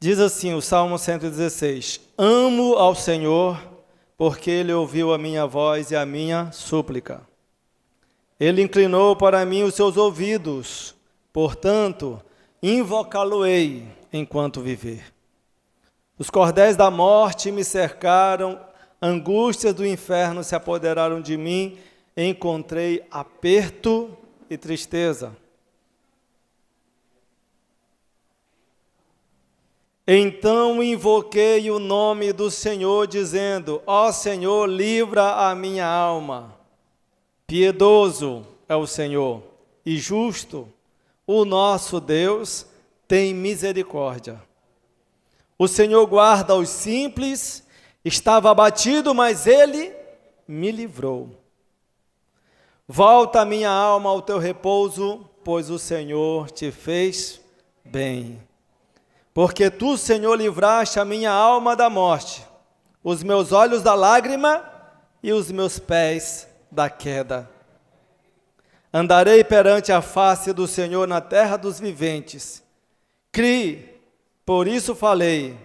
Diz assim o Salmo 116: Amo ao Senhor, porque Ele ouviu a minha voz e a minha súplica. Ele inclinou para mim os seus ouvidos, portanto, invocá-lo-ei enquanto viver. Os cordéis da morte me cercaram, angústias do inferno se apoderaram de mim, encontrei aperto e tristeza. Então invoquei o nome do Senhor, dizendo: Ó Senhor, livra a minha alma. Piedoso é o Senhor e justo, o nosso Deus tem misericórdia. O Senhor guarda os simples, estava abatido, mas Ele me livrou. Volta a minha alma ao teu repouso, pois o Senhor te fez bem. Porque tu, Senhor, livraste a minha alma da morte, os meus olhos da lágrima e os meus pés da queda. Andarei perante a face do Senhor na terra dos viventes. Criei, por isso falei,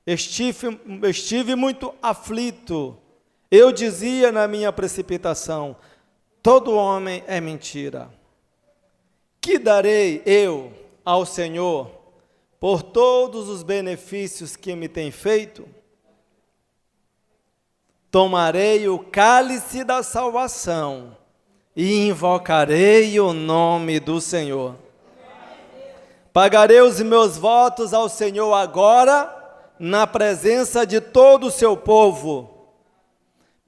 estive muito aflito. Eu dizia na minha precipitação: todo homem é mentira. Que darei eu ao Senhor por todos os benefícios que me tem feito? Tomarei o cálice da salvação e invocarei o nome do Senhor. Pagarei os meus votos ao Senhor agora, na presença de todo o seu povo.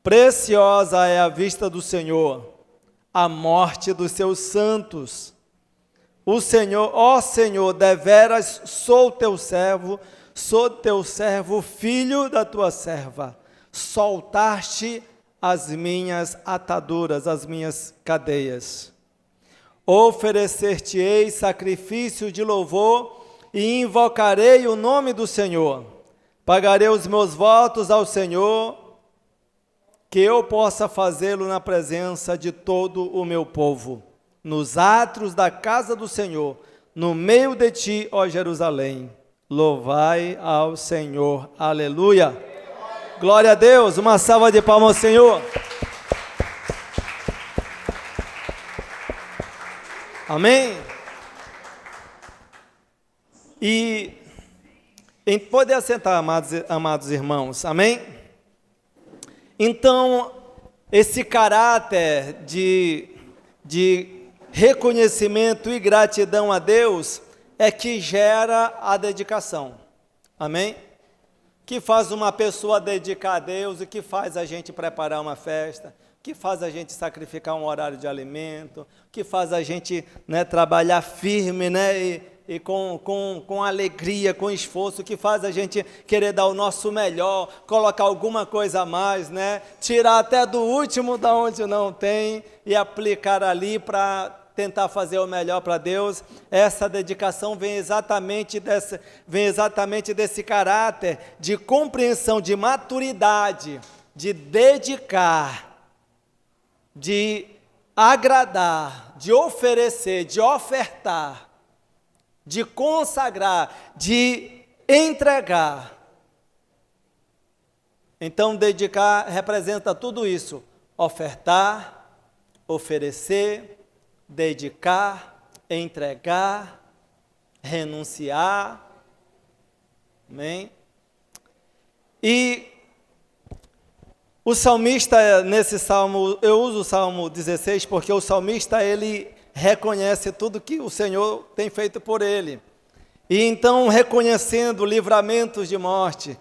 Preciosa é a vista do Senhor, a morte dos seus santos. O Senhor, ó Senhor, deveras sou teu servo, filho da tua serva. Soltaste as minhas ataduras, as minhas cadeias. Oferecer-te-ei sacrifício de louvor e invocarei o nome do Senhor. Pagarei os meus votos ao Senhor, que eu possa fazê-lo na presença de todo o meu povo, nos átrios da casa do Senhor, no meio de ti, ó Jerusalém. Louvai ao Senhor. Aleluia. Glória a Deus. Uma salva de palmas ao Senhor. Amém. E pode assentar, amados irmãos. Amém. Então, esse caráter de reconhecimento e gratidão a Deus é que gera a dedicação. Amém? Que faz uma pessoa dedicar a Deus, o que faz a gente preparar uma festa, que faz a gente sacrificar um horário de alimento, que faz a gente, né, trabalhar firme, né, e com alegria, com esforço, que faz a gente querer dar o nosso melhor, colocar alguma coisa a mais, né, tirar até do último da onde não tem e aplicar ali para tentar fazer o melhor para Deus. Essa dedicação vem exatamente desse caráter de compreensão, de maturidade, de dedicar, de agradar, de oferecer, de ofertar, de consagrar, de entregar. Então, dedicar representa tudo isso: ofertar, oferecer, dedicar, entregar, renunciar. Amém? E o salmista, nesse salmo, eu uso o Salmo 16 porque o salmista, ele reconhece tudo que o Senhor tem feito por ele. E então, reconhecendo livramentos de morte,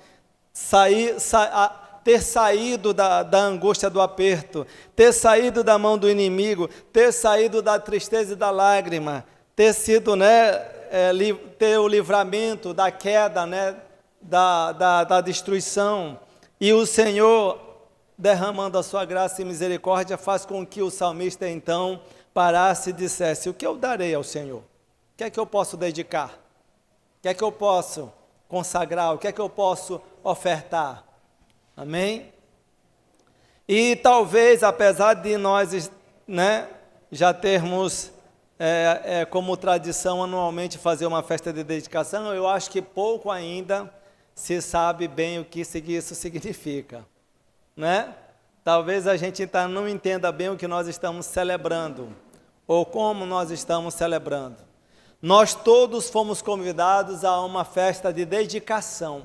ter saído da angústia do aperto, ter saído da mão do inimigo, ter saído da tristeza e da lágrima, ter sido, ter o livramento da queda, da destruição. E o Senhor, derramando a sua graça e misericórdia, faz com que o salmista, então, parasse e dissesse: o que eu darei ao Senhor? O que é que eu posso dedicar? O que é que eu posso consagrar? O que é que eu posso ofertar? Amém? E talvez, apesar de nós, já termos como tradição anualmente fazer uma festa de dedicação, eu acho que pouco ainda se sabe bem o que isso significa, né? Talvez a gente não entenda bem o que nós estamos celebrando, ou como nós estamos celebrando. Nós todos fomos convidados a uma festa de dedicação.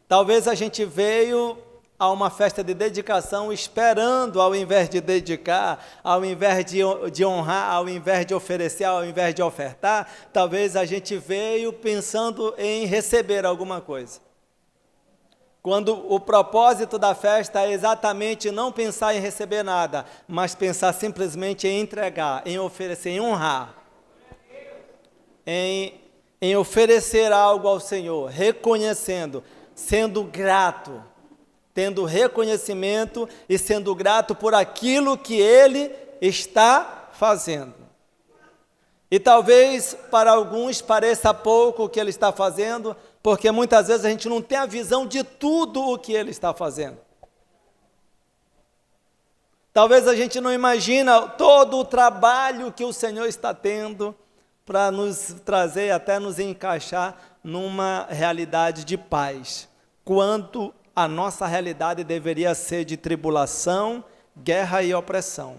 Talvez a gente veio a uma festa de dedicação esperando, ao invés de dedicar, ao invés de honrar, ao invés de oferecer, ao invés de ofertar, talvez a gente veio pensando em receber alguma coisa. Quando o propósito da festa é exatamente não pensar em receber nada, mas pensar simplesmente em entregar, em oferecer, em honrar, em oferecer algo ao Senhor, reconhecendo, sendo grato, tendo reconhecimento e sendo grato por aquilo que Ele está fazendo. E talvez para alguns pareça pouco o que Ele está fazendo, porque muitas vezes a gente não tem a visão de tudo o que Ele está fazendo. Talvez a gente não imagina todo o trabalho que o Senhor está tendo para nos trazer, até nos encaixar numa realidade de paz, quanto a nossa realidade deveria ser de tribulação, guerra e opressão.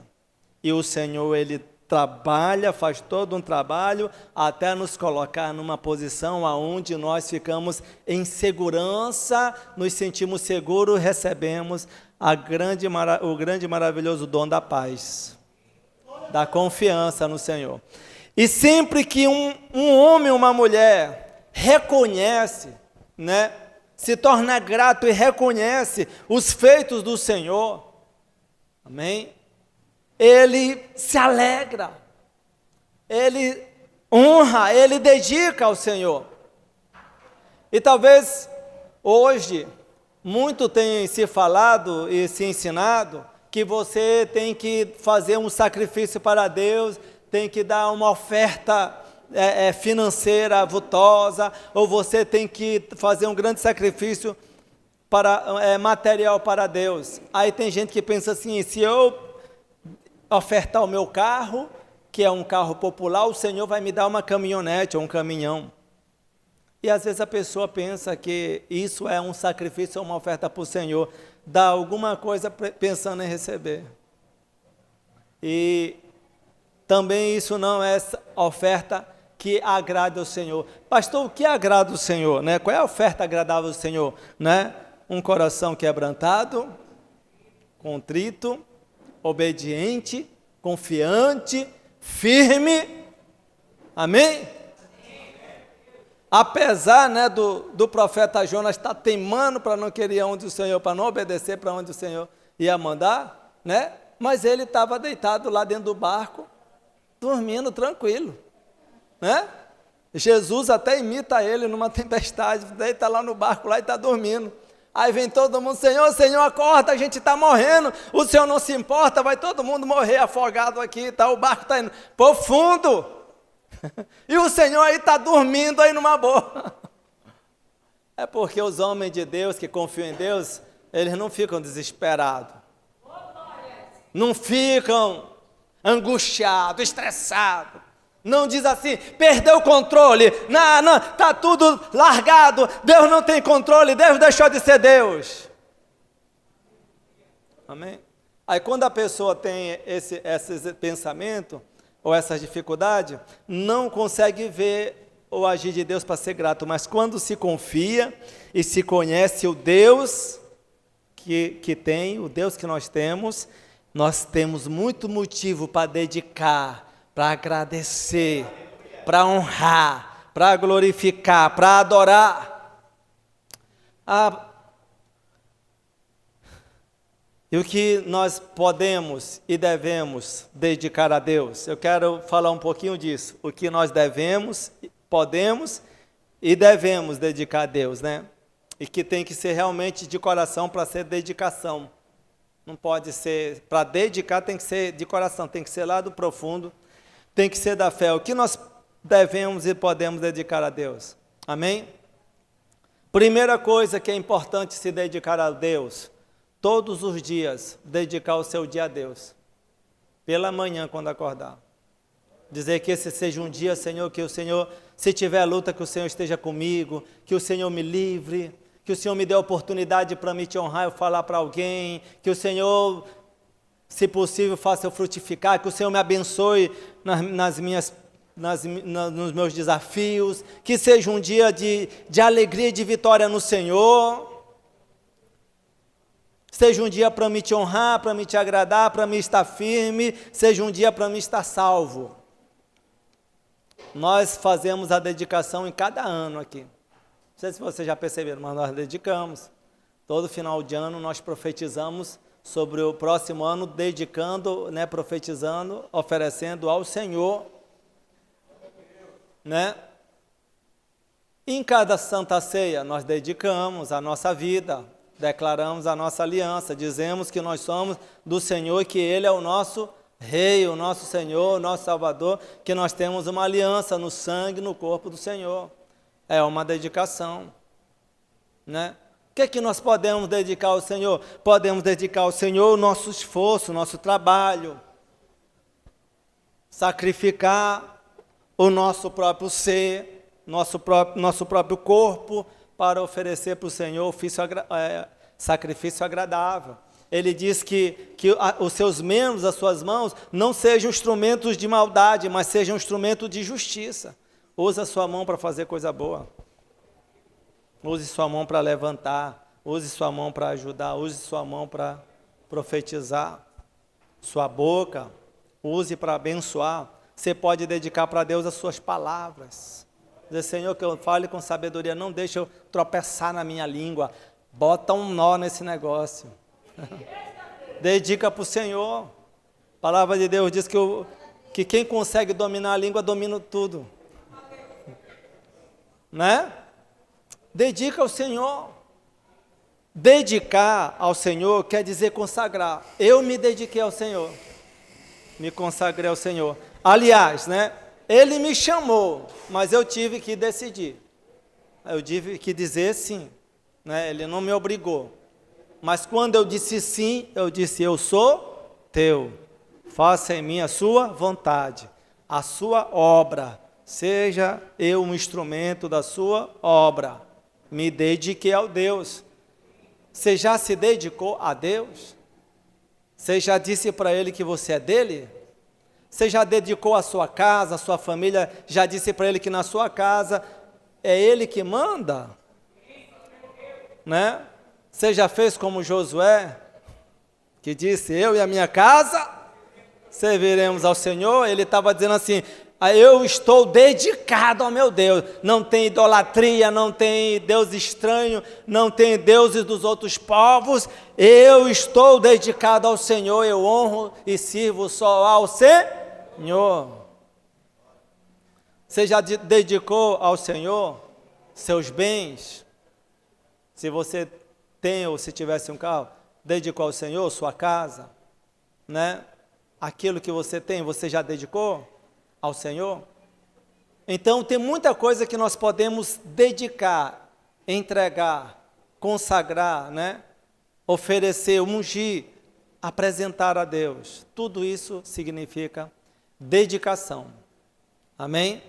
E o Senhor, Ele trabalha, faz todo um trabalho, até nos colocar numa posição onde nós ficamos em segurança, nos sentimos seguros, recebemos o grande e maravilhoso dom da paz, da confiança no Senhor. E sempre que um homem ou uma mulher reconhece, né, se torna grato e reconhece os feitos do Senhor, amém? Ele se alegra, ele honra, ele dedica ao Senhor. E talvez hoje, muito tem se falado e se ensinado que você tem que fazer um sacrifício para Deus, tem que dar uma oferta financeira vultosa, ou você tem que fazer um grande sacrifício material para Deus. Aí tem gente que pensa assim, se eu ofertar o meu carro, que é um carro popular, o Senhor vai me dar uma caminhonete ou um caminhão. E às vezes a pessoa pensa que isso é um sacrifício ou uma oferta para o Senhor, dá alguma coisa pensando em receber. E também isso não é oferta que agrada ao Senhor. Pastor, o que agrada ao Senhor? Né? Qual é a oferta agradável ao Senhor? Né? Um coração quebrantado, contrito, obediente, confiante, firme, amém? Apesar, né, do profeta Jonas estar teimando para não querer onde o Senhor, para não obedecer para onde o Senhor ia mandar, né? Mas ele estava deitado lá dentro do barco, dormindo tranquilo, né? Jesus até imita ele numa tempestade, deita lá no barco lá e está dormindo. Aí vem todo mundo, Senhor, acorda, a gente está morrendo, o Senhor não se importa, vai todo mundo morrer afogado aqui, tá, o barco está indo para o fundo, e o Senhor aí está dormindo aí numa boa. É porque os homens de Deus que confiam em Deus, eles não ficam desesperados, não ficam angustiados, estressados. Não diz assim, perdeu o controle, não, está tudo largado, Deus não tem controle, Deus deixou de ser Deus. Amém? Aí quando a pessoa tem esse pensamento, ou essas dificuldades, não consegue ver o agir de Deus para ser grato, mas quando se confia e se conhece o Deus que tem, o Deus que nós temos muito motivo para dedicar, para agradecer, para honrar, para glorificar, para adorar. E o que nós podemos e devemos dedicar a Deus? Eu quero falar um pouquinho disso. O que nós devemos, podemos e devemos dedicar a Deus, né? E que tem que ser realmente de coração para ser dedicação. Não pode ser, para dedicar tem que ser de coração, tem que ser lá do profundo, tem que ser da fé. O que nós devemos e podemos dedicar a Deus? Amém? Primeira coisa que é importante se dedicar a Deus, todos os dias, dedicar o seu dia a Deus. Pela manhã, quando acordar. Dizer que esse seja um dia, Senhor, que o Senhor, se tiver luta, que o Senhor esteja comigo, que o Senhor me livre, que o Senhor me dê a oportunidade para me te honrar, eu falar para alguém, que o Senhor, se possível, faça eu frutificar, que o Senhor me abençoe nos meus desafios, que seja um dia de alegria e de vitória no Senhor, seja um dia para me te honrar, para me te agradar, para me estar firme, seja um dia para me estar salvo. Nós fazemos a dedicação em cada ano aqui. Não sei se vocês já perceberam, mas nós dedicamos. Todo final de ano nós profetizamos sobre o próximo ano, dedicando, né, profetizando, oferecendo ao Senhor, né? Em cada Santa Ceia nós dedicamos a nossa vida, declaramos a nossa aliança, dizemos que nós somos do Senhor, que Ele é o nosso Rei, o nosso Senhor, o nosso Salvador, que nós temos uma aliança no sangue, no corpo do Senhor. É uma dedicação, né? O que é que nós podemos dedicar ao Senhor? Podemos dedicar ao Senhor o nosso esforço, o nosso trabalho, sacrificar o nosso próprio ser, nosso próprio corpo, para oferecer para o Senhor sacrifício agradável. Ele diz que os seus membros, as suas mãos, não sejam instrumentos de maldade, mas sejam instrumentos de justiça. Use a sua mão para fazer coisa boa. Use sua mão para levantar. Use sua mão para ajudar. Use sua mão para profetizar. Sua boca, use para abençoar. Você pode dedicar para Deus as suas palavras. Dizer, Senhor, que eu fale com sabedoria. Não deixe eu tropeçar na minha língua. Bota um nó nesse negócio. Dedica para o Senhor. A palavra de Deus diz que quem consegue dominar a língua, domina tudo. Né? Dedica ao Senhor. Dedicar ao Senhor quer dizer consagrar. Eu me dediquei ao Senhor. Me consagrei ao Senhor. Aliás, né? Ele me chamou, mas eu tive que decidir. Eu tive que dizer sim. Né? Ele não me obrigou. Mas quando eu disse sim, eu disse, eu sou teu. Faça em mim a sua vontade, a sua obra. Seja eu um instrumento da sua obra. Me dediquei ao Deus. Você já se dedicou a Deus? Você já disse para Ele que você é dele? Você já dedicou a sua casa, a sua família? Já disse para Ele que na sua casa é Ele que manda? Né? Você já fez como Josué, que disse, eu e a minha casa serviremos ao Senhor? Ele estava dizendo assim, eu estou dedicado ao meu Deus. Não tem idolatria, não tem Deus estranho, não tem deuses dos outros povos. Eu estou dedicado ao Senhor, eu honro e sirvo só ao Senhor. Você já dedicou ao Senhor seus bens? Se você tem ou se tivesse um carro, dedicou ao Senhor sua casa, né? Aquilo que você tem, você já dedicou ao Senhor? Então tem muita coisa que nós podemos dedicar, entregar, consagrar, né? Oferecer, ungir, apresentar a Deus. Tudo isso significa dedicação. Amém?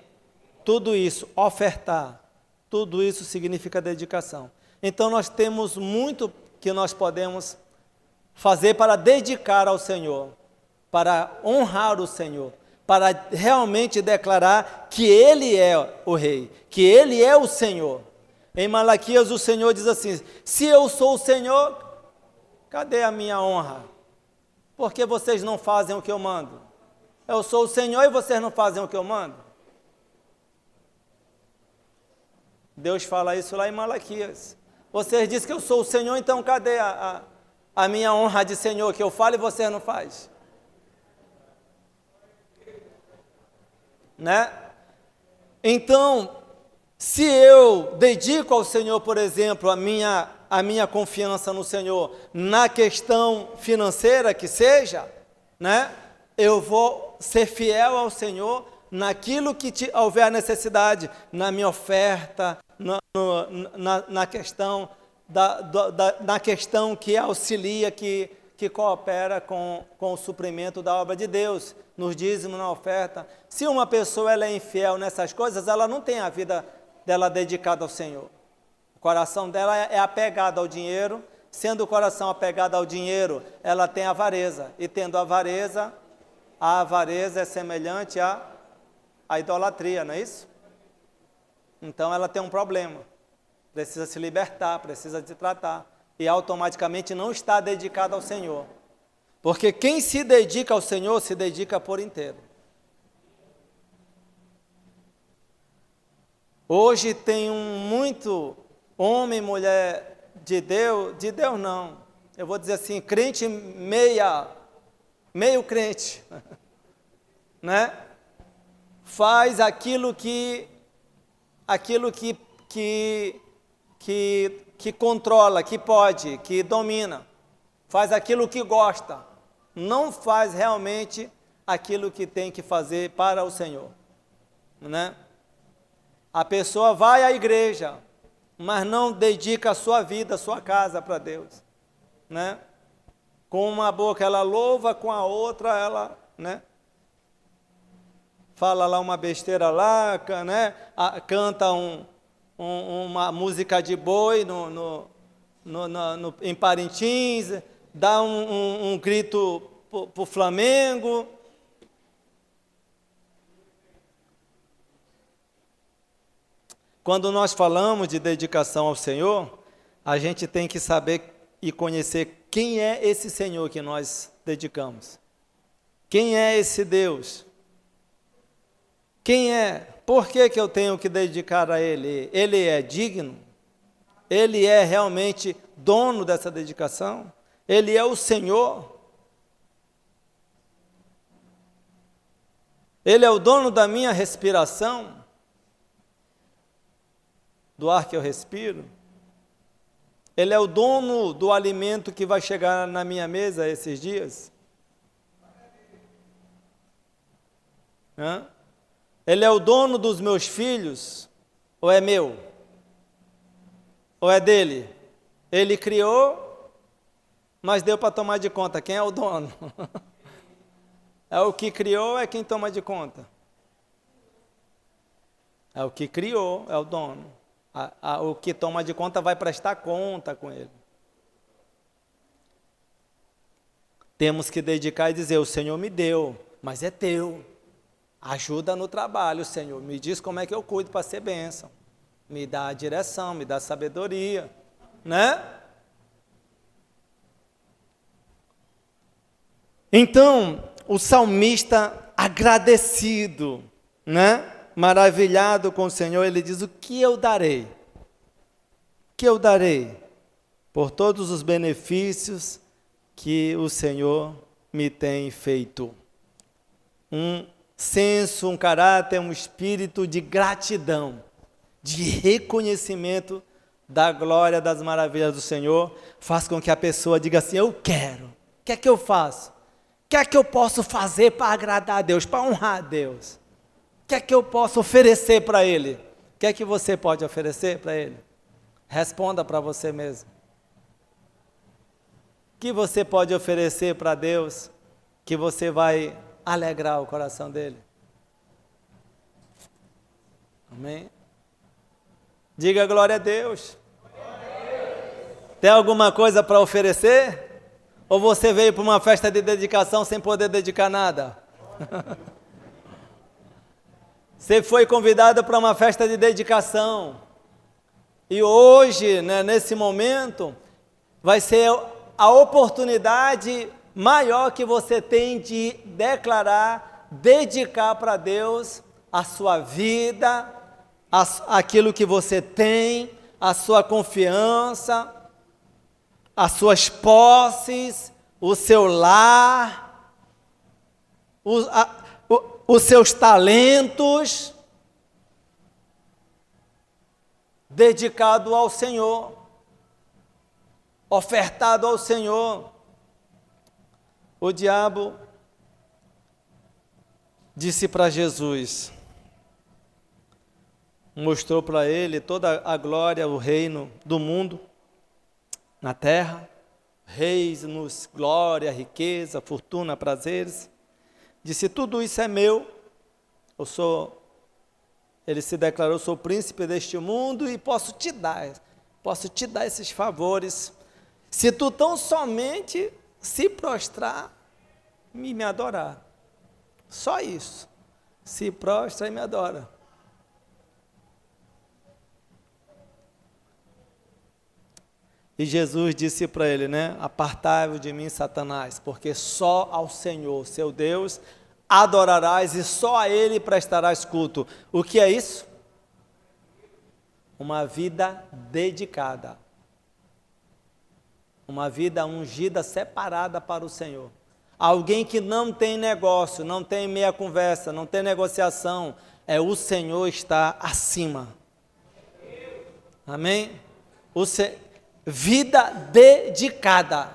Tudo isso, ofertar, tudo isso significa dedicação. Então nós temos muito que nós podemos fazer para dedicar ao Senhor, para honrar o Senhor, para realmente declarar que Ele é o Rei, que Ele é o Senhor. Em Malaquias o Senhor diz assim, se eu sou o Senhor, cadê a minha honra? Porque vocês não fazem o que eu mando? Eu sou o Senhor e vocês não fazem o que eu mando? Deus fala isso lá em Malaquias. Vocês dizem que eu sou o Senhor, então cadê a minha honra de Senhor, que eu falo e vocês não fazem? Né? Então, se eu dedico ao Senhor, por exemplo, a minha confiança no Senhor, na questão financeira que seja, né? Eu vou ser fiel ao Senhor naquilo que houver necessidade, na minha oferta, na questão na questão que auxilia, que que coopera com o suprimento da obra de Deus, nos dízimos, na oferta. Se uma pessoa ela é infiel nessas coisas, ela não tem a vida dela dedicada ao Senhor. O coração dela é apegado ao dinheiro. Sendo o coração apegado ao dinheiro, ela tem avareza. E tendo avareza, a avareza é semelhante à idolatria, não é isso? Então ela tem um problema. Precisa se libertar, precisa se tratar. E automaticamente não está dedicada ao Senhor. Porque quem se dedica ao Senhor, se dedica por inteiro. Hoje tem muito homem e mulher de Deus não, eu vou dizer assim, crente meio crente, né? Faz aquilo que controla, que pode, que domina, faz aquilo que gosta, não faz realmente aquilo que tem que fazer para o Senhor, né? A pessoa vai à igreja, mas não dedica a sua vida, a sua casa para Deus, né? Com uma boca ela louva, com a outra ela, né? Fala lá uma besteira lá, né? Canta uma música de boi em Parintins, dá um grito para o Flamengo. Quando nós falamos de dedicação ao Senhor, a gente tem que saber e conhecer quem é esse Senhor que nós dedicamos. Quem é esse Deus? Quem é? Por que eu tenho que dedicar a Ele? Ele é digno? Ele é realmente dono dessa dedicação? Ele é o Senhor? Ele é o dono da minha respiração? Do ar que eu respiro? Ele é o dono do alimento que vai chegar na minha mesa esses dias? Hã? Ele é o dono dos meus filhos? Ou é meu? Ou é dele? Ele criou, mas deu para tomar de conta. Quem é o dono? É o que criou, é quem toma de conta. É o que criou, é o dono. O que toma de conta vai prestar conta com ele. Temos que dedicar e dizer, o Senhor me deu, mas é teu. Ajuda no trabalho, Senhor. Me diz como é que eu cuido para ser bênção. Me dá a direção, me dá a sabedoria, né? Então, o salmista agradecido, né? Maravilhado com o Senhor, ele diz, o que eu darei? O que eu darei por todos os benefícios que o Senhor me tem feito? Um senso, um caráter, um espírito de gratidão, de reconhecimento da glória, das maravilhas do Senhor, faz com que a pessoa diga assim, eu quero. O que é que eu faço? O que é que eu posso fazer para agradar a Deus, para honrar a Deus? O que é que eu posso oferecer para Ele? O que é que você pode oferecer para Ele? Responda para você mesmo. O que você pode oferecer para Deus que você vai alegrar o coração dEle? Amém? Diga glória a Deus. Tem alguma coisa para oferecer? Ou você veio para uma festa de dedicação sem poder dedicar nada? Você foi convidado para uma festa de dedicação. E hoje, né, nesse momento, vai ser a oportunidade maior que você tem de declarar, dedicar para Deus a sua vida, aquilo que você tem, a sua confiança, as suas posses, o seu lar, os seus talentos, dedicado ao Senhor, ofertado ao Senhor. O diabo disse para Jesus, mostrou para ele toda a glória, o reino do mundo, na terra, reis-nos, glória, riqueza, fortuna, prazeres. Disse, tudo isso é meu, ele se declarou, sou príncipe deste mundo e posso te dar esses favores, se tu tão somente se prostrar e me adorar. Só isso, se prostra e me adora. E Jesus disse para ele, né? Apartai-vos de mim, Satanás, porque só ao Senhor, seu Deus, adorarás e só a Ele prestarás culto. O que é isso? Uma vida dedicada. Uma vida ungida, separada para o Senhor. Alguém que não tem negócio, não tem meia conversa, não tem negociação. O Senhor está acima. Amém? Vida dedicada,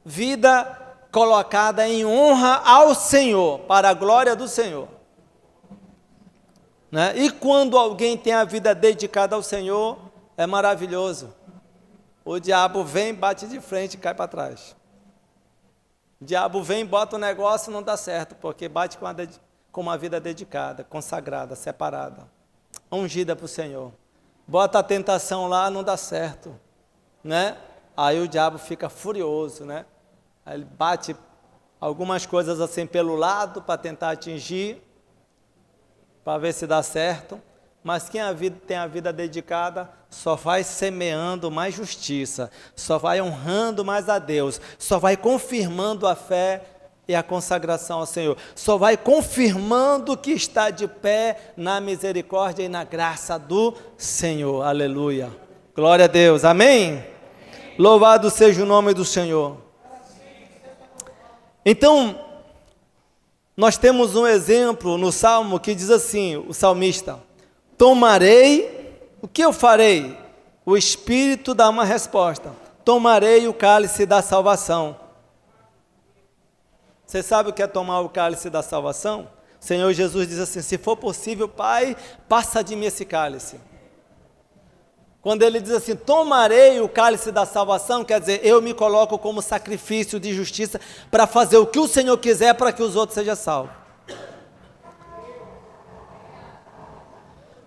vida colocada em honra ao Senhor, para a glória do Senhor, né? E quando alguém tem a vida dedicada ao Senhor, é maravilhoso. O diabo vem, bate de frente e cai para trás. O diabo vem, bota o negócio e não dá certo, porque bate com uma vida dedicada, consagrada, separada, ungida para o Senhor. Bota a tentação lá, não dá certo, né? Aí o diabo fica furioso, né? Aí ele bate algumas coisas assim pelo lado para tentar atingir, para ver se dá certo. Mas quem tem a vida dedicada só vai semeando mais justiça, só vai honrando mais a Deus, só vai confirmando a fé e a consagração ao Senhor, só vai confirmando que está de pé na misericórdia e na graça do Senhor. Aleluia. Glória a Deus. Amém? Louvado seja o nome do Senhor. Então, nós temos um exemplo no Salmo que diz assim, o salmista: tomarei, o que eu farei? O Espírito dá uma resposta: tomarei o cálice da salvação. Você sabe o que é tomar o cálice da salvação? O Senhor Jesus diz assim: se for possível, Pai, passa de mim esse cálice. Quando ele diz assim, tomarei o cálice da salvação, quer dizer, eu me coloco como sacrifício de justiça para fazer o que o Senhor quiser para que os outros sejam salvos.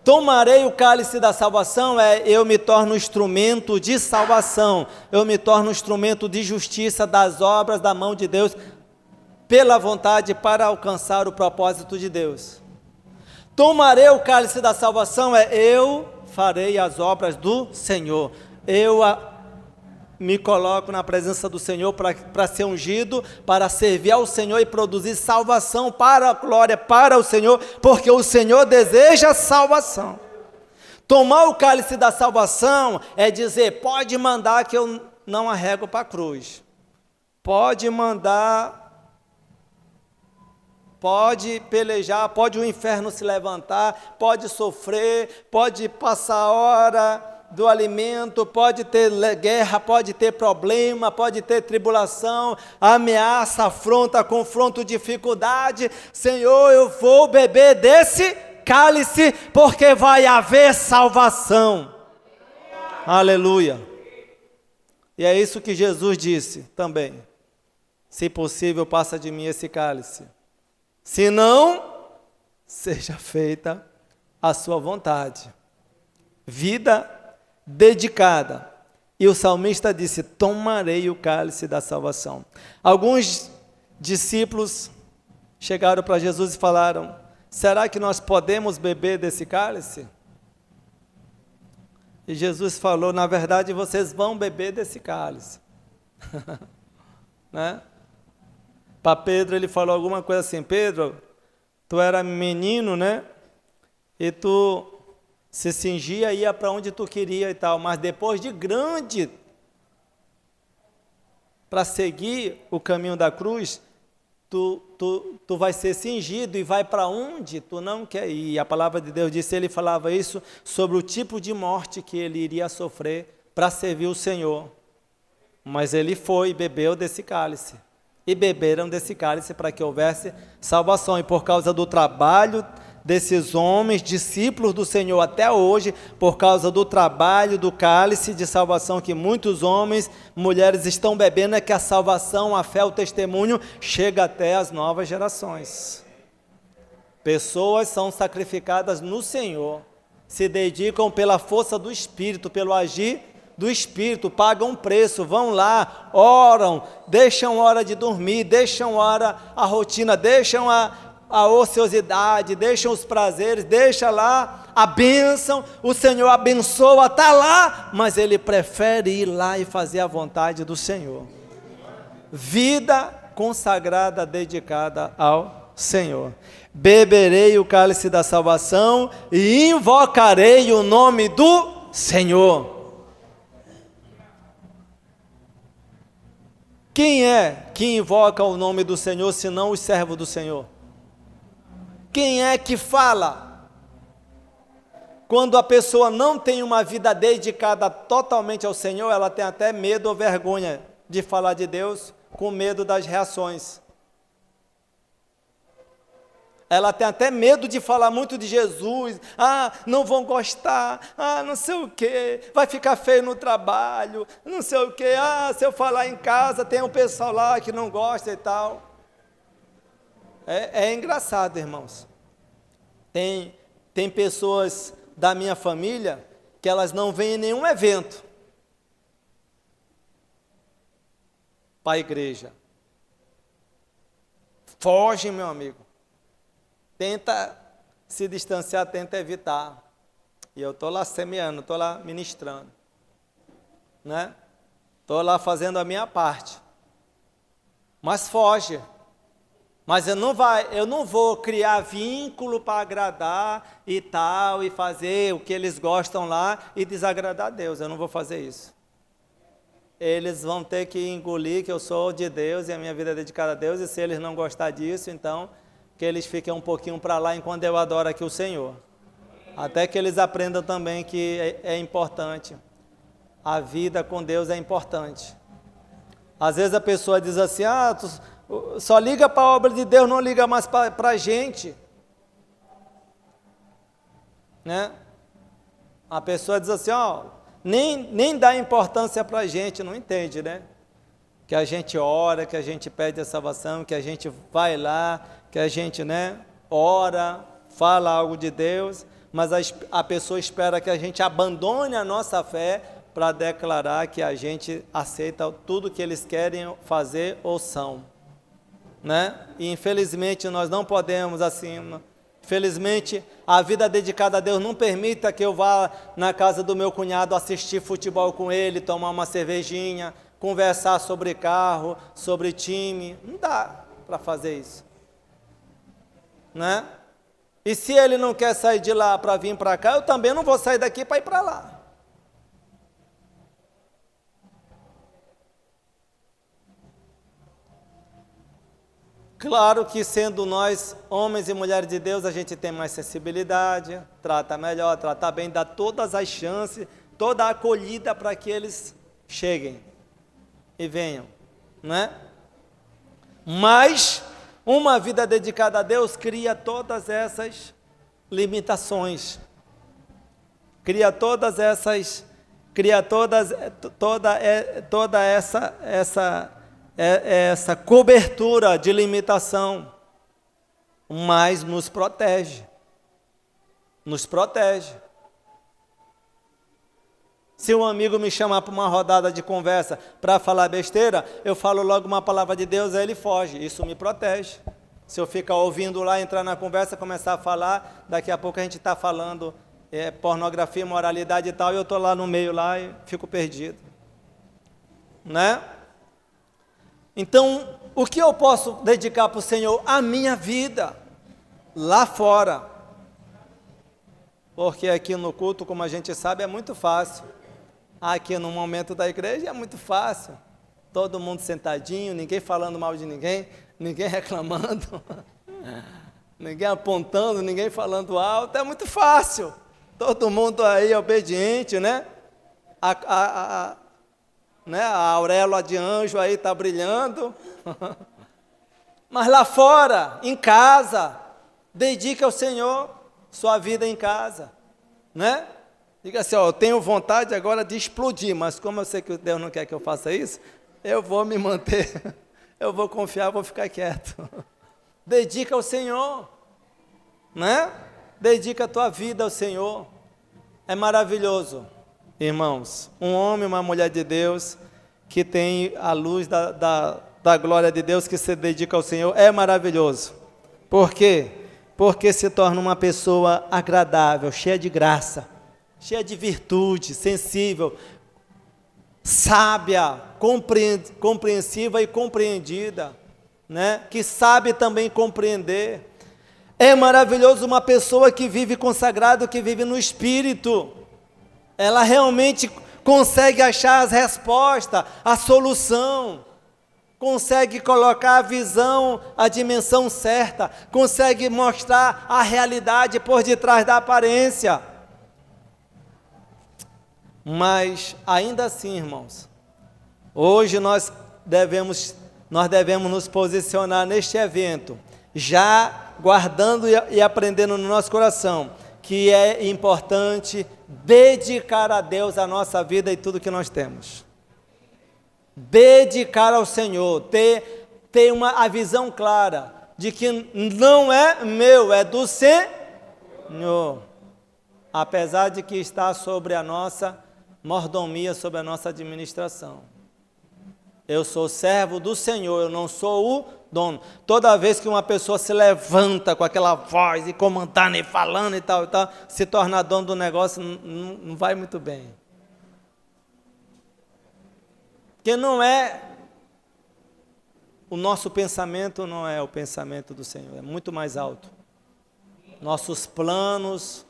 Tomarei o cálice da salvação, eu me torno instrumento de salvação, eu me torno instrumento de justiça das obras da mão de Deus, pela vontade para alcançar o propósito de Deus. Tomarei o cálice da salvação, eu farei as obras do Senhor, me coloco na presença do Senhor para ser ungido, para servir ao Senhor e produzir salvação para a glória, para o Senhor, porque o Senhor deseja salvação. Tomar o cálice da salvação é dizer, pode mandar que eu não arrego para a cruz, pode mandar, pode pelejar, pode o inferno se levantar, pode sofrer, pode passar a hora do alimento, pode ter guerra, pode ter problema, pode ter tribulação, ameaça, afronta, confronto, dificuldade. Senhor, eu vou beber desse cálice, porque vai haver salvação. Aleluia. E é isso que Jesus disse também: se possível, passa de mim esse cálice. Se não, seja feita a sua vontade. Vida dedicada. E o salmista disse, tomarei o cálice da salvação. Alguns discípulos chegaram para Jesus e falaram, será que nós podemos beber desse cálice? E Jesus falou, na verdade vocês vão beber desse cálice. Né? Para Pedro ele falou alguma coisa assim, Pedro, tu era menino, né? E tu se cingia e ia para onde tu queria e tal, mas depois de grande, para seguir o caminho da cruz, tu vai ser cingido e vai para onde tu não quer ir. E a palavra de Deus disse, ele falava isso sobre o tipo de morte que ele iria sofrer para servir o Senhor. Mas ele foi e bebeu desse cálice. E beberam desse cálice para que houvesse salvação. E por causa do trabalho desses homens, discípulos do Senhor até hoje, por causa do trabalho, do cálice de salvação que muitos homens, mulheres estão bebendo, é que a salvação, a fé, o testemunho chega até as novas gerações. Pessoas são sacrificadas no Senhor, se dedicam pela força do Espírito, pelo agir do Espírito, pagam um preço, vão lá, oram, deixam hora de dormir, deixam hora a rotina, deixam a ociosidade, deixam os prazeres, deixa lá a bênção, o Senhor abençoa, está lá, mas ele prefere ir lá e fazer a vontade do Senhor. Vida consagrada, dedicada ao Senhor. Beberei o cálice da salvação e invocarei o nome do Senhor. Quem é que invoca o nome do Senhor, senão os servos do Senhor? Quem é que fala? Quando a pessoa não tem uma vida dedicada totalmente ao Senhor, ela tem até medo ou vergonha de falar de Deus, com medo das reações. Ela tem até medo de falar muito de Jesus. Não vão gostar. Não sei o quê. Vai ficar feio no trabalho. Não sei o quê. Se eu falar em casa, tem um pessoal lá que não gosta e tal. É engraçado, irmãos. Tem pessoas da minha família que elas não vêm em nenhum evento para a igreja. Fogem, meu amigo. Tenta se distanciar, tenta evitar. E eu estou lá semeando, estou lá ministrando. Né? Estou lá fazendo a minha parte. Mas foge. Mas eu não vou criar vínculo para agradar e tal, e fazer o que eles gostam lá e desagradar a Deus. Eu não vou fazer isso. Eles vão ter que engolir que eu sou de Deus e a minha vida é dedicada a Deus, e se eles não gostarem disso, então que eles fiquem um pouquinho para lá enquanto eu adoro aqui o Senhor. Até que eles aprendam também que é importante. A vida com Deus é importante. Às vezes a pessoa diz assim, tu só liga para a obra de Deus, não liga mais para a gente. Né? A pessoa diz assim, nem dá importância para a gente, não entende, né? Que a gente ora, que a gente pede a salvação, que a gente vai lá, que a gente, ora, fala algo de Deus, mas a pessoa espera que a gente abandone a nossa fé para declarar que a gente aceita tudo que eles querem fazer ou são. Né? E infelizmente nós não podemos assim. Felizmente a vida dedicada a Deus não permita que eu vá na casa do meu cunhado assistir futebol com ele, tomar uma cervejinha, conversar sobre carro, sobre time. Não dá para fazer isso. Né? E se ele não quer sair de lá para vir para cá, eu também não vou sair daqui para ir para lá. Claro que sendo nós, homens e mulheres de Deus, a gente tem mais sensibilidade, trata melhor, trata bem, dá todas as chances, toda a acolhida para que eles cheguem e venham, né? Mas uma vida dedicada a Deus cria todas essas limitações, toda essa cobertura de limitação, mas nos protege. Se um amigo me chamar para uma rodada de conversa para falar besteira, eu falo logo uma palavra de Deus, aí ele foge, isso me protege. Se eu ficar ouvindo lá, entrar na conversa, começar a falar, daqui a pouco a gente está falando pornografia, moralidade e tal, e eu estou lá no meio lá e fico perdido. Né? Então, o que eu posso dedicar para o Senhor? A minha vida, lá fora. Porque aqui no culto, como a gente sabe, é muito fácil. Aqui no momento da igreja é muito fácil. Todo mundo sentadinho, ninguém falando mal de ninguém, ninguém reclamando, ninguém apontando, ninguém falando alto, é muito fácil. Todo mundo aí obediente, né? A auréola de anjo aí está brilhando. Mas lá fora, em casa, Dedique ao Senhor sua vida em casa, né? Diga assim, ó, eu tenho vontade agora de explodir, mas como eu sei que Deus não quer que eu faça isso, eu vou me manter, eu vou confiar, vou ficar quieto. Dedica ao Senhor, né? Dedica a tua vida ao Senhor. É maravilhoso, irmãos, um homem e uma mulher de Deus que tem a luz da glória de Deus, que se dedica ao Senhor, é maravilhoso. Por quê? Porque se torna uma pessoa agradável, cheia de graça, cheia de virtude, sensível, sábia, compreensiva e compreendida, né? Que sabe também compreender. É maravilhoso uma pessoa que vive consagrado, que vive no Espírito. Ela realmente consegue achar as respostas, a solução, consegue colocar a visão, a dimensão certa, consegue mostrar a realidade por detrás da aparência. Mas, ainda assim, irmãos, hoje nós devemos nos posicionar neste evento, já guardando e aprendendo no nosso coração, que é importante dedicar a Deus a nossa vida e tudo que nós temos. Dedicar ao Senhor, ter a visão clara de que não é meu, é do Senhor. Apesar de que está sobre a nossa mordomia, sobre a nossa administração. Eu sou servo do Senhor, eu não sou o dono. Toda vez que uma pessoa se levanta com aquela voz e comandando e falando e tal, se torna dono do negócio, não vai muito bem. Porque não é, o nosso pensamento não é o pensamento do Senhor, é muito mais alto. Nossos planos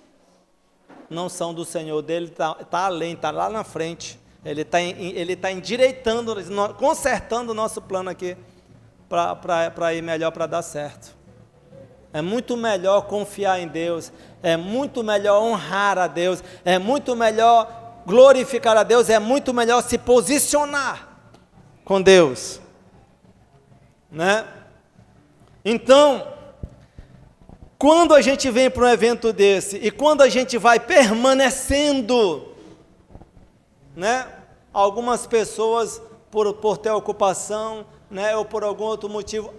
não são do Senhor, dele está além, está lá na frente. Ele está endireitando, consertando o nosso plano aqui, para ir melhor, para dar certo. É muito melhor confiar em Deus, é muito melhor honrar a Deus, é muito melhor glorificar a Deus, é muito melhor se posicionar com Deus, né? Então, quando a gente vem para um evento desse, e quando a gente vai permanecendo, né? Algumas pessoas, por ter ocupação, né? Ou por algum outro motivo,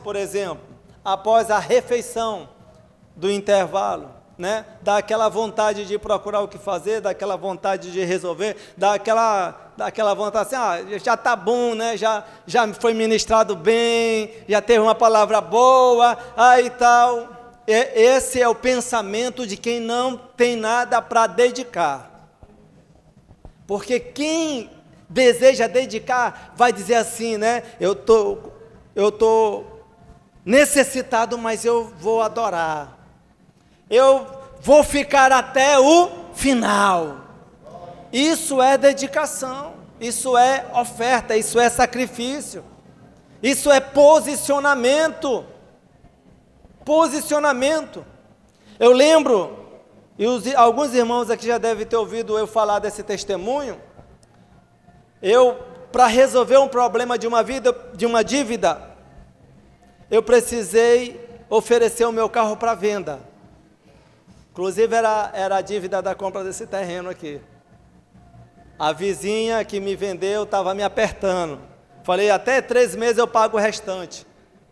por exemplo, após a refeição do intervalo, né? Dá aquela vontade de procurar o que fazer, dá aquela vontade de resolver, dá aquela vontade assim, já está bom, né? Já foi ministrado bem, já teve uma palavra boa, aí tal. Esse é o pensamento de quem não tem nada para dedicar. Porque quem deseja dedicar vai dizer assim, né? Eu tô necessitado, mas eu vou adorar. Eu vou ficar até o final. Isso é dedicação, isso é oferta, isso é sacrifício, isso é posicionamento. Posicionamento. Eu lembro, e alguns irmãos aqui já devem ter ouvido eu falar desse testemunho. Para resolver um problema de uma dívida, eu precisei oferecer o meu carro para venda. Inclusive era a dívida da compra desse terreno aqui. A vizinha que me vendeu estava me apertando. Falei, até 3 meses eu pago o restante.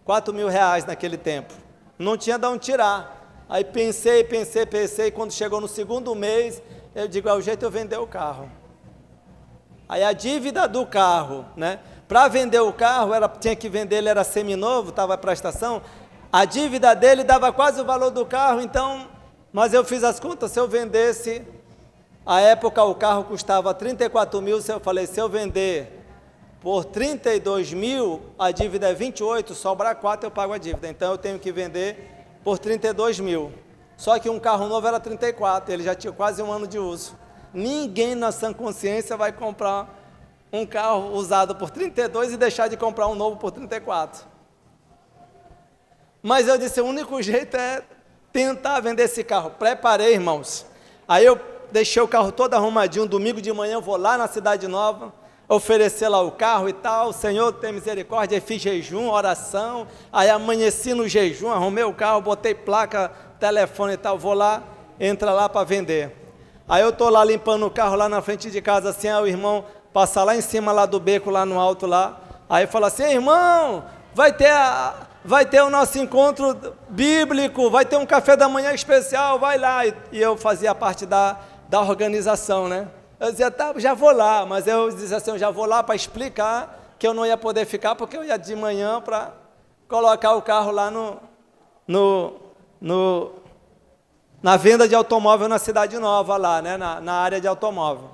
R$4.000 naquele tempo. Não tinha de onde tirar. Aí pensei, quando chegou no segundo mês, eu digo, é o jeito de eu vender o carro. Aí a dívida do carro, né? Para vender o carro, tinha que vender, ele era seminovo, estava para a prestação, a dívida dele dava quase o valor do carro, então, mas eu fiz as contas, se eu vendesse, à época o carro custava 34 mil, eu falei, se eu vender por 32 mil, a dívida é 28, sobrar 4 eu pago a dívida, então eu tenho que vender por 32 mil, só que um carro novo era 34, ele já tinha quase 1 ano de uso. Ninguém na sã consciência vai comprar um carro usado por 32 e deixar de comprar um novo por 34. Mas eu disse, o único jeito é tentar vender esse carro. Preparei, irmãos. Aí eu deixei o carro todo arrumadinho, domingo de manhã eu vou lá na Cidade Nova, oferecer lá o carro e tal, Senhor tem misericórdia, aí fiz jejum, oração, aí amanheci no jejum, arrumei o carro, botei placa, telefone e tal, vou lá, entra lá para vender. Aí eu estou lá limpando o carro lá na frente de casa, assim, aí o irmão passa lá em cima lá do beco, lá no alto lá, aí fala assim, irmão, vai ter o nosso encontro bíblico, vai ter um café da manhã especial, vai lá, e eu fazia parte da organização, né? Eu dizia, tá, já vou lá, mas eu dizia assim, eu já vou lá para explicar que eu não ia poder ficar, porque eu ia de manhã para colocar o carro lá na venda de automóvel na Cidade Nova, lá, né, na área de automóvel.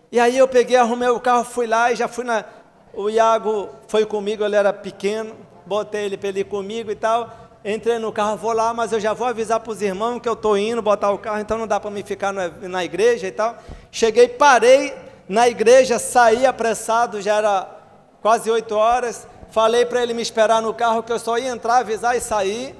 E aí eu peguei, arrumei o carro, fui lá e já fui o Iago foi comigo, ele era pequeno, botei ele para ele ir comigo e tal, entrei no carro, vou lá, mas eu já vou avisar para os irmãos que eu estou indo botar o carro, então não dá para mim ficar na igreja e tal. Cheguei, parei na igreja, saí apressado, já era quase 8 horas, falei para ele me esperar no carro, que eu só ia entrar, avisar e sair,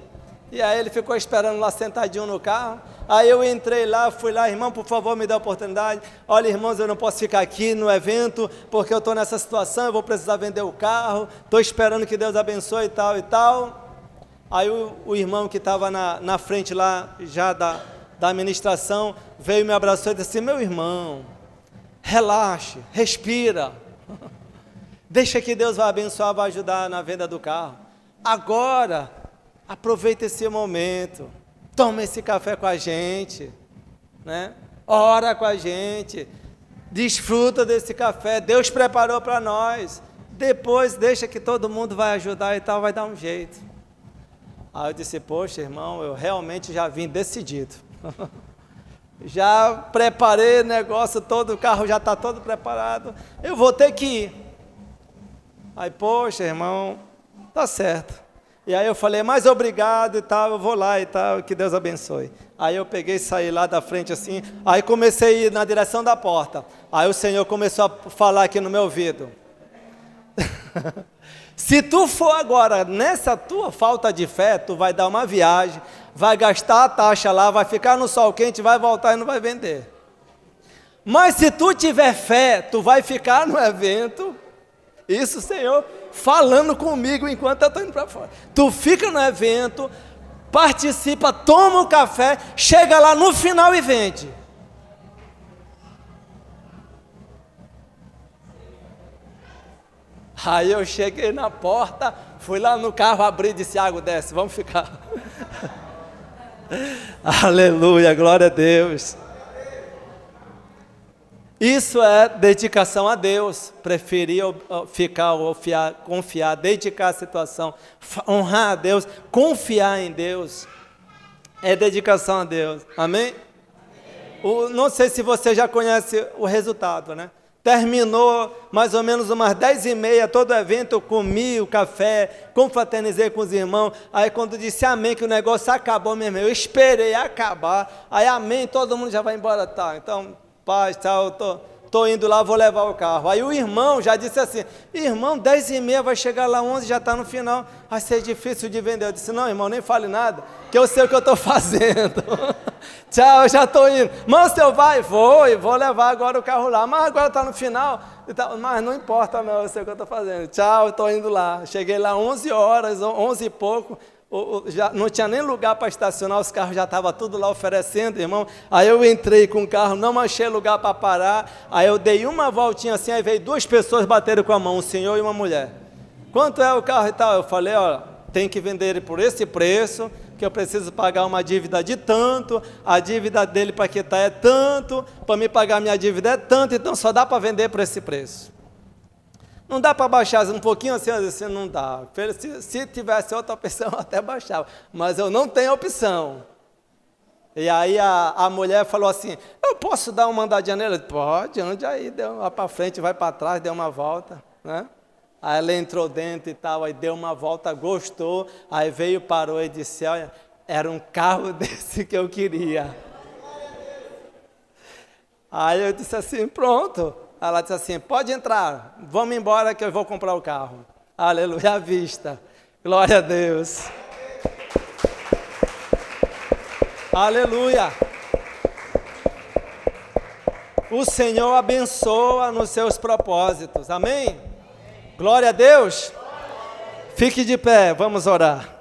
e aí ele ficou esperando lá sentadinho no carro. Aí eu entrei lá, fui lá, irmão, por favor, me dê a oportunidade. Olha, irmãos, eu não posso ficar aqui no evento, porque eu estou nessa situação, eu vou precisar vender o carro, estou esperando que Deus abençoe e tal e tal. Aí o irmão que estava na frente lá, já da administração, veio e me abraçou e disse assim, meu irmão, relaxe, respira, deixa que Deus vai abençoar, vai ajudar na venda do carro. Agora, aproveita esse momento, toma esse café com a gente, né? Ora com a gente, desfruta desse café, Deus preparou para nós, depois deixa que todo mundo vai ajudar e tal, vai dar um jeito. Aí eu disse, poxa, irmão, eu realmente já vim decidido. Já preparei o negócio todo, o carro já está todo preparado, eu vou ter que ir. Aí, poxa, irmão, tá certo. E aí eu falei, mas obrigado e tal, eu vou lá e tal, que Deus abençoe. Aí eu peguei e saí lá da frente assim, aí comecei a ir na direção da porta. Aí o Senhor começou a falar aqui no meu ouvido. Se tu for agora nessa tua falta de fé, tu vai dar uma viagem, vai gastar a taxa lá, vai ficar no sol quente, vai voltar e não vai vender. Mas se tu tiver fé, tu vai ficar no evento, isso o Senhor falando comigo enquanto eu estou indo para fora. Tu fica no evento, participa, toma o café, chega lá no final e vende. Aí eu cheguei na porta, fui lá no carro, abri e disse, Iago, desce, vamos ficar. Aleluia, glória a Deus. Isso é dedicação a Deus, preferir ficar, confiar, dedicar a situação, honrar a Deus, confiar em Deus, é dedicação a Deus, amém? Não sei se você já conhece o resultado, né? Terminou mais ou menos umas 10h30, todo o evento, eu comi o café, confraternizei com os irmãos, aí quando disse amém, que o negócio acabou mesmo, eu esperei acabar, aí amém, todo mundo já vai embora, tá, então, paz, tal, tô indo lá, vou levar o carro. Aí o irmão já disse assim, irmão, 10h30, vai chegar lá 11, já está no final, vai ser difícil de vender. Eu disse, não, irmão, nem fale nada, que eu sei o que eu estou fazendo. Tchau, eu já estou indo. Mas o senhor vai? Vou levar agora o carro lá, mas agora está no final, mas não importa não, eu sei o que eu estou fazendo. Tchau, estou indo lá. Cheguei lá 11 horas, 11 e pouco, já não tinha nem lugar para estacionar, os carros já estavam tudo lá oferecendo, irmão. Aí eu entrei com o carro, não achei lugar para parar, aí eu dei uma voltinha assim, aí veio 2 pessoas bateram com a mão, um senhor e uma mulher. Quanto é o carro e tal? Eu falei, ó, tem que vender ele por esse preço, que eu preciso pagar uma dívida de tanto, a dívida dele para quitar é tanto, para me pagar minha dívida é tanto, então só dá para vender por esse preço. Não dá para baixar um pouquinho assim, assim, não dá. Se tivesse outra opção, eu até baixava, mas eu não tenho opção. E aí a mulher falou assim, eu posso dar uma andadinha nele? Pode, ande aí, deu uma para frente, vai para trás, deu uma volta, né? Aí ela entrou dentro e tal, aí deu uma volta, gostou, aí veio, parou e disse, olha, era um carro desse que eu queria. Aí eu disse assim, pronto. Ela disse assim, pode entrar, vamos embora que eu vou comprar o carro. Aleluia, à vista. Glória a Deus. Aleluia. o Senhor abençoa nos seus propósitos. Amém? Glória a Deus. Fique de pé, vamos orar.